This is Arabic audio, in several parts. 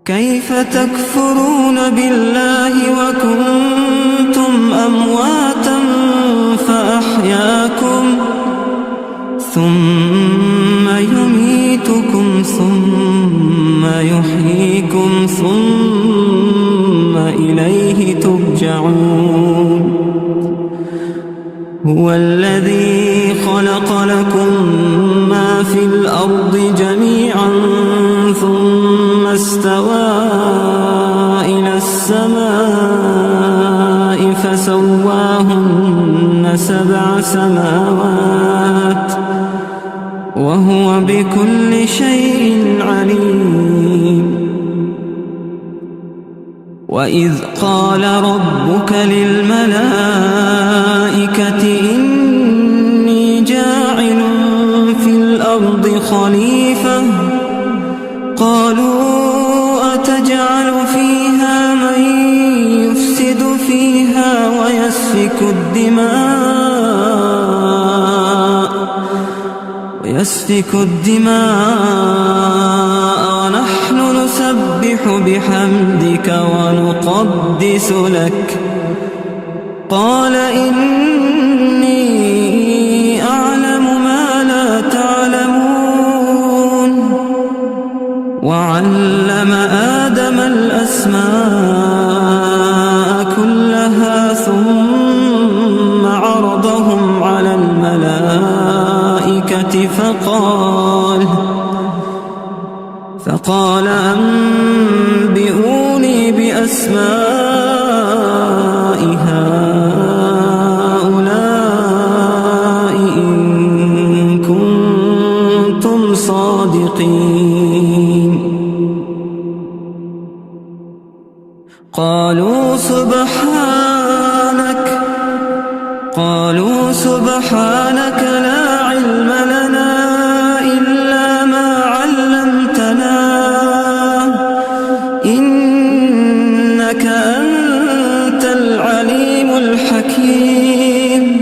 كيف تكفرون بالله وكنتم أمواتا فأحياكم ثم يميتكم ثم يحييكم ثم إليه ترجعون هو الذي خلق لكم ما في الأرض جميعا ثم استوى إلى السماء فسواهن 7 سماوات وهو بكل شيء عليم وإذ قال ربك للملائكة إني جاعل في الأرض خليفة قالوا أتجعل فيها من يفسد فيها ويسفك الدماء ونحن نسبح بحمدك ونقدس لك قال إني أعلم ما لا تعلمون وعلم آدم الأسماء كلها ثم عرضهم على الملائكة فقال أنبئوني بأسماء هؤلاء إن كنتم صادقين قالوا سبحانك لا علم لنا إلا ما علمتنا إنك أنت العليم الحكيم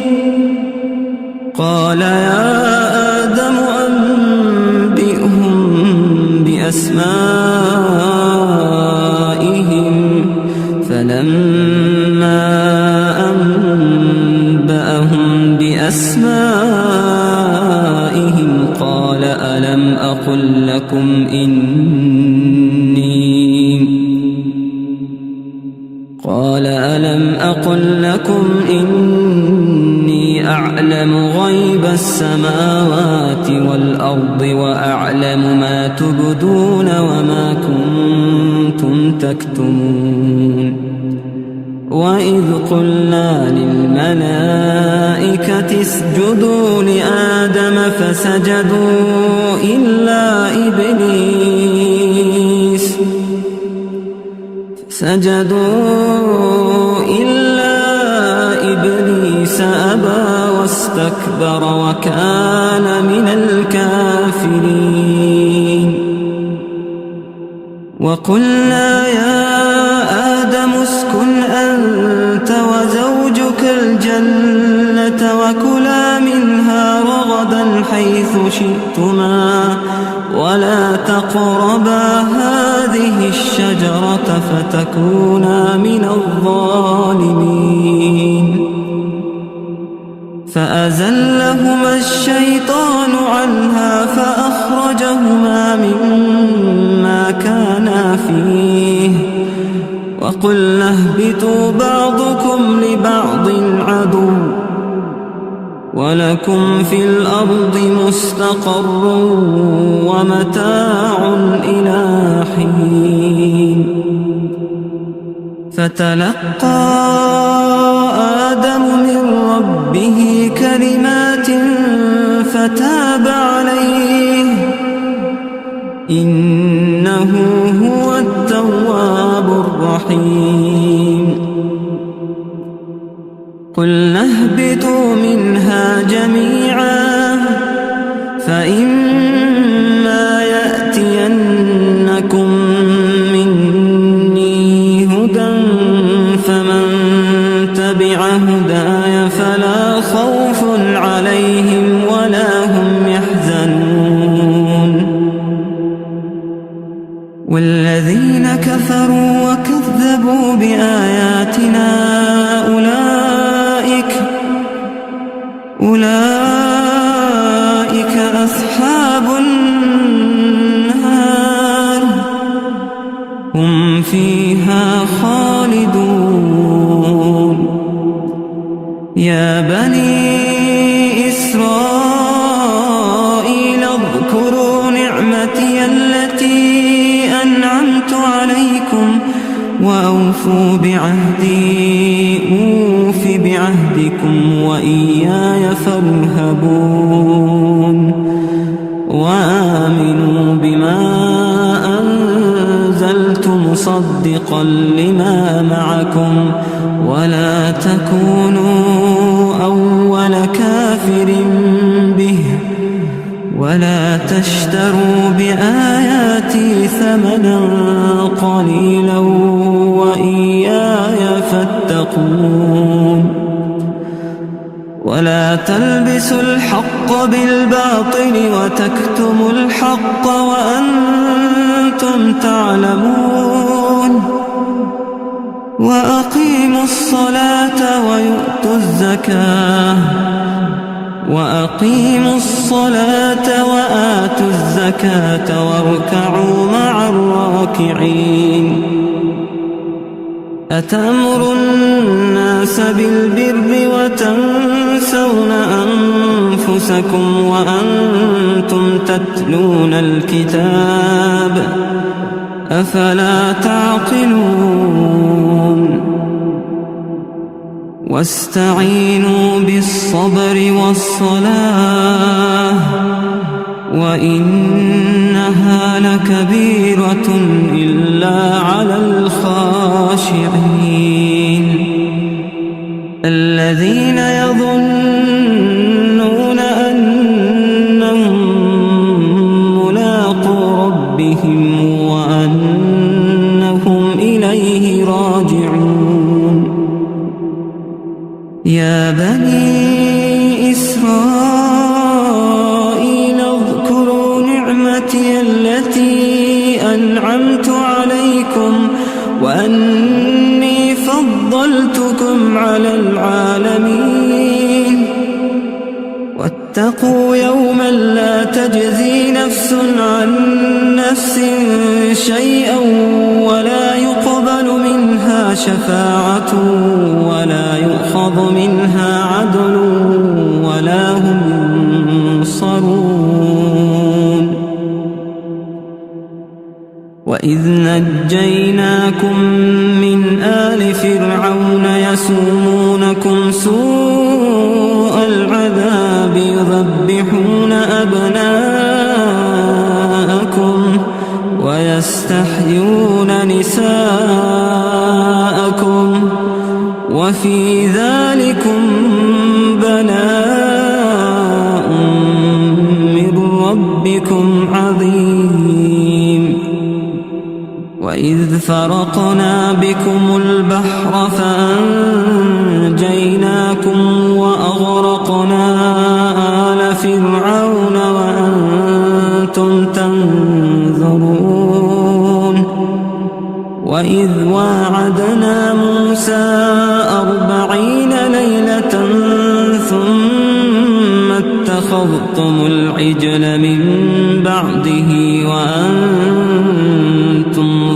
قال يا آدم أنبئهم بأسمائهم فلما أنبأهم بأسمائهم قال ألم أقل لكم إني أعلم غيب السماوات والأرض وأعلم ما تبدون وما كنتم تكتمون وإذ قلنا للملائكة اسجدوا لآدم فسجدوا إلا إبليس أبى واستكبر وكان من الكافرين وقلنا يا آدم اسكن أنت وزوجك الجنة وكلا منها رغدا حيث شئتما ولا تقربا هذه الشجرة فتكونا من الظالمين فأزلهما الشيطان عنها فأخرجهما مما كانا فيه وقلنا اهبطوا بعضكم لبعض عدو ولكم في الأرض مستقر ومتاع إلى حين فتلقى آدم من ربه كلمات فتاب عليه إنه هو التواب الرحيم قلنا اهبطوا منها جميعا فإما يأتينكم مني هدى فمن تبع هداي فلا خوف عليهم ولا هم يحزنون والذين الذين كفروا وكذبوا بآياتنا أولئك أصحاب النار هم فيها خالدون. يا بني إسرائيل اذكروا نعمتي التي أنعمت عليكم وأوفوا بعهدي أوف بعهدكم وإياي فارهبون. وآمنوا بما أنزلت مصدقا لما معكم ولا تكونوا أول كافر به ولا تشتروا بآياتي ثمنا قليلا وإياي فاتقون. ولا تلبسوا الحق بالباطل وتكتموا الحق وأنتم تعلمون. وأقيموا الصلاة وآتوا الزكاة واركعوا مع الراكعين. أتأمرون الناس بالبر وتنسون أنفسكم وأنتم تتلون الكتاب أفلا تعقلون. واستعينوا بالصبر والصلاة وإنها لكبيرة إلا على الخاشعين الذين يظنون أنهم ملاقو ربهم وأنهم إليه راجعون. يا بني إسرائيل اذكروا نعمتي التي أنعمت عليكم وأني فضلتكم على العالمين. واتقوا يوما لا تجزي نفس عن نفس شيئا ولا يقبل منها شفاعة ولا يؤخذ منها عدل ولا هم ينصرون. وإذ نجيناكم من آل فرعون يسومونكم سوء العذاب يذبحون أبناءكم ويستحيون نساءكم وفي ذلكم بلاء من ربكم عظيم. وإذ فرقنا بكم البحر فأنجيناكم وأغرقنا آل فرعون وأنتم تنظرون. وإذ واعدنا موسى 40 ليلة ثم اتخذتم العجل من بعده وأنتم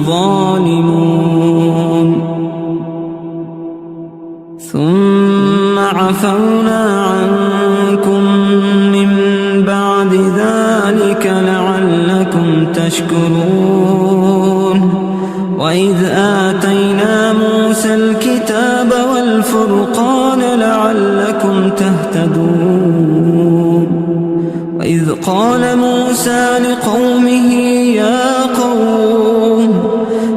ظالمون. ثم عفونا عنكم من بعد ذلك لعلكم تشكرون. وإذ آتينا موسى الكتاب والفرقان لعلكم تهتدون. وإذ قال موسى لقومه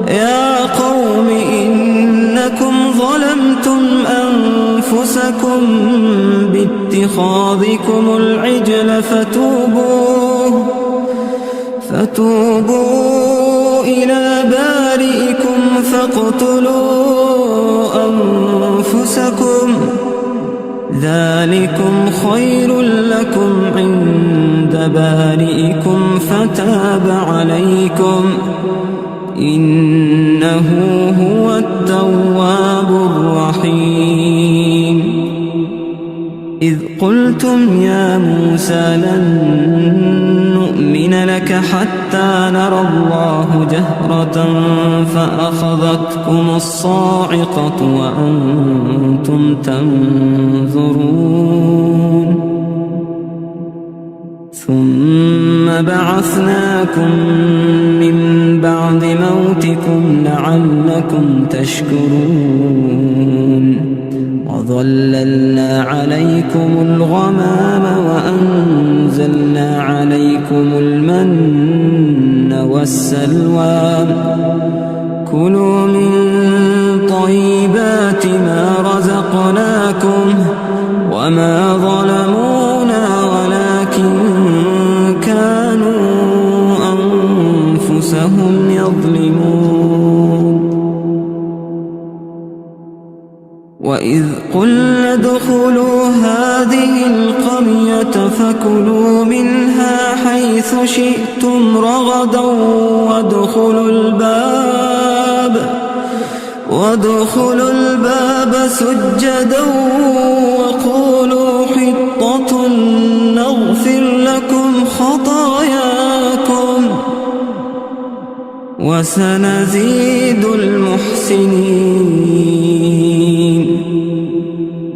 يا قوم إنكم ظلمتم أنفسكم باتخاذكم العجل فتوبوا إلى بارئكم فاقتلوا أنفسكم ذلكم خير لكم عند بارئكم فتاب عليكم إنه هو التواب الرحيم. إذ قلتم يا موسى لن نؤمن لك حتى نرى الله جهرة فأخذتكم الصاعقة وأنتم تنظرون ثم بعثناكم من بعد موتكم لعلكم تشكرون وظللنا عليكم الغمام وأنزلنا عليكم المن والسلوى كلوا من طيبات ما رزقناكم وما ظلمونا ولكن كانوا أنفسهم يظلمون. وإذ قلنا ادخلوا هذه القرية فكلوا منها حيث شئتم رغدا وادخلوا الباب سجدا وقولوا حطة نغفر لكم خطاياكم وسنزيد المحسنين.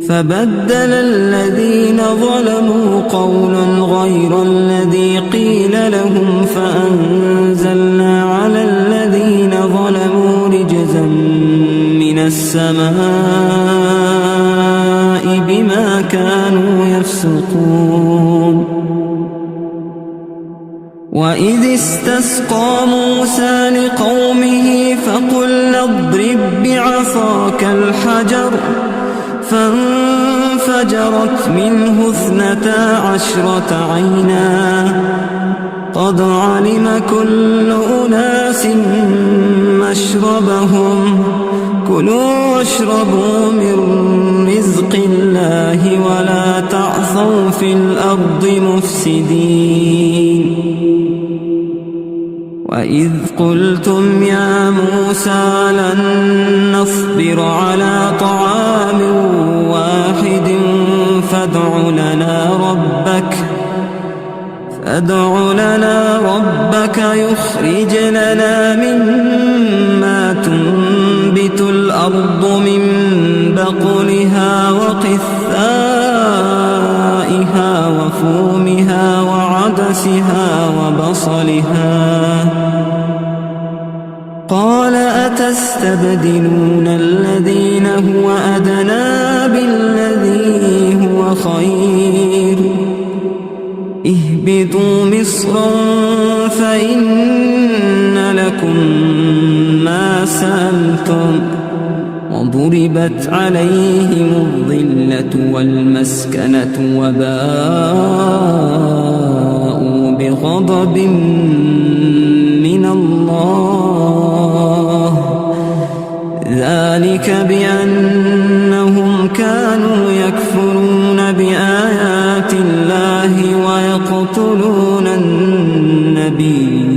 فبدل الذين ظلموا قولا غير الذي قيل لهم فأنزلنا على الذين ظلموا رجزا من السماء بما كانوا يفسقون. وإذ استسقى موسى لقومه فقلنا اضرب بعصاك الحجر فانفجرت منه 12 عينا قد علم كل أناس مشربهم كلوا واشربوا من رزق الله ولا تعثوا في الأرض مفسدين. وإذ قلتم يا موسى لن نصبر على طعام واحد فادع لنا ربك يخرج لنا مما تنبت الأرض من بقلها وقثائها وفومها وعدسها وبصلها قال أتستبدلون الذين هو أدنى بالذي هو خير اهبطوا مصرا فإن لكم ما سألتم وضربت عليهم الذلة والمسكنة وباءوا بغضب من الله ذلك بأنهم كانوا يكفرون بآيات الله ويقتلون النبيين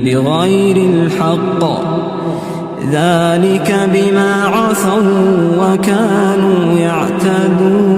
بغير الحق ذلك بما عصوا وكانوا يعتدون.